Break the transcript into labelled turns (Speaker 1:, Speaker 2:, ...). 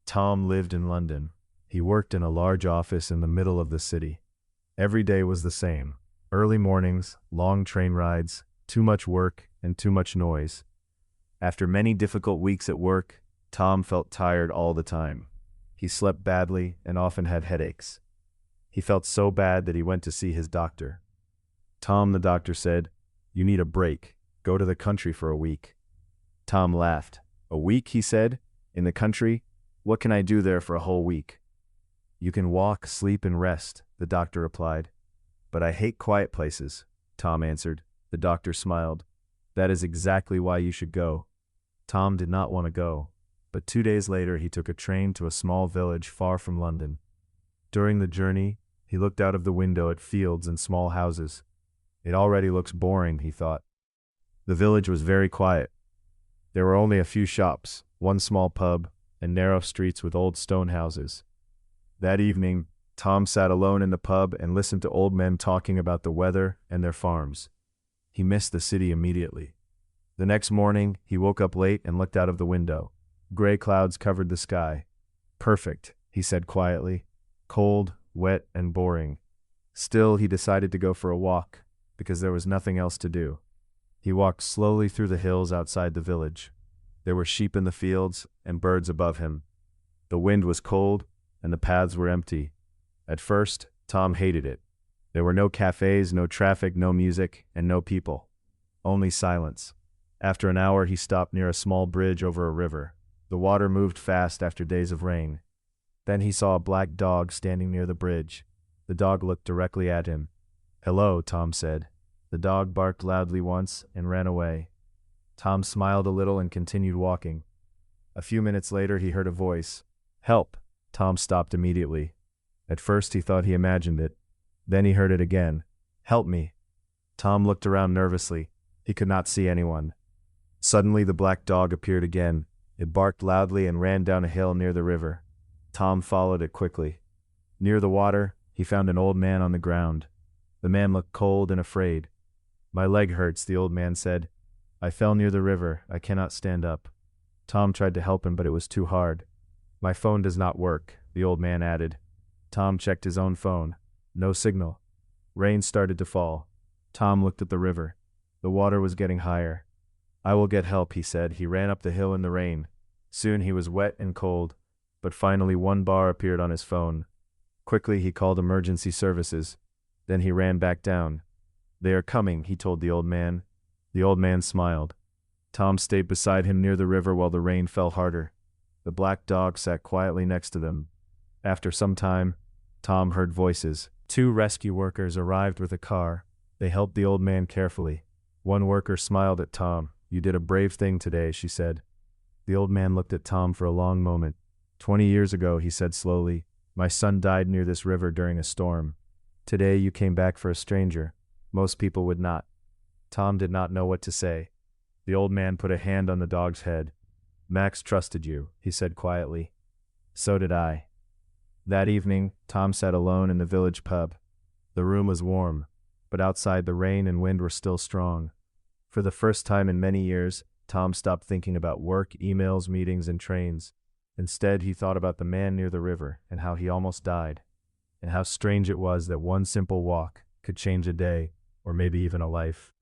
Speaker 1: Tom lived in London. He worked in a large office in the middle of the city. Every day was the same. Early mornings, long train rides, too much work, and too much noise. After many difficult weeks at work, Tom felt tired all the time. He slept badly and often had headaches. He felt so bad that he went to see his doctor. "Tom," the doctor said, "you need a break. Go to the country for a week." Tom laughed. "A week," he said, "in the country? What can I do there for a whole week?" "You can walk, sleep, and rest," the doctor replied. "But I hate quiet places," Tom answered. The doctor smiled. "That is exactly why you should go." Tom did not want to go, but 2 days later he took a train to a small village far from London. During the journey, he looked out of the window at fields and small houses. "It already looks boring," he thought. The village was very quiet. There were only a few shops, one small pub, and narrow streets with old stone houses. That evening, Tom sat alone in the pub and listened to old men talking about the weather and their farms. He missed the city immediately. The next morning, he woke up late and looked out of the window. Gray clouds covered the sky. "Perfect," he said quietly. "Cold, wet, and boring." Still, he decided to go for a walk, because there was nothing else to do. He walked slowly through the hills outside the village. There were sheep in the fields and birds above him. The wind was cold, and the paths were empty. At first, Tom hated it. There were no cafes, no traffic, no music, and no people. Only silence. After an hour, he stopped near a small bridge over a river. The water moved fast after days of rain. Then he saw a black dog standing near the bridge. The dog looked directly at him. "Hello," Tom said. The dog barked loudly once and ran away. Tom smiled a little and continued walking. A few minutes later, he heard a voice. "Help!" Tom stopped immediately. At first, he thought he imagined it. Then he heard it again. "Help me!" Tom looked around nervously. He could not see anyone. Suddenly, the black dog appeared again. It barked loudly and ran down a hill near the river. Tom followed it quickly. Near the water, he found an old man on the ground. The man looked cold and afraid. "My leg hurts," the old man said. "I fell near the river. I cannot stand up." Tom tried to help him, but it was too hard. "My phone does not work," the old man added. Tom checked his own phone. No signal. Rain started to fall. Tom looked at the river. The water was getting higher. "I will get help," he said. He ran up the hill in the rain. Soon he was wet and cold, but finally one bar appeared on his phone. Quickly he called emergency services. Then he ran back down. "They are coming," he told the old man. The old man smiled. Tom stayed beside him near the river while the rain fell harder. The black dog sat quietly next to them. After some time, Tom heard voices. 2 rescue workers arrived with a car. They helped the old man carefully. One worker smiled at Tom. "You did a brave thing today," she said. The old man looked at Tom for a long moment. 20 years ago," he said slowly, "my son died near this river during a storm. Today you came back for a stranger. Most people would not." Tom did not know what to say. The old man put a hand on the dog's head. "Max trusted you," he said quietly. "So did I." That evening, Tom sat alone in the village pub. The room was warm, but outside the rain and wind were still strong. For the first time in many years, Tom stopped thinking about work, emails, meetings, and trains. Instead, he thought about the man near the river and how he almost died, and how strange it was that one simple walk could change a day, or maybe even a life.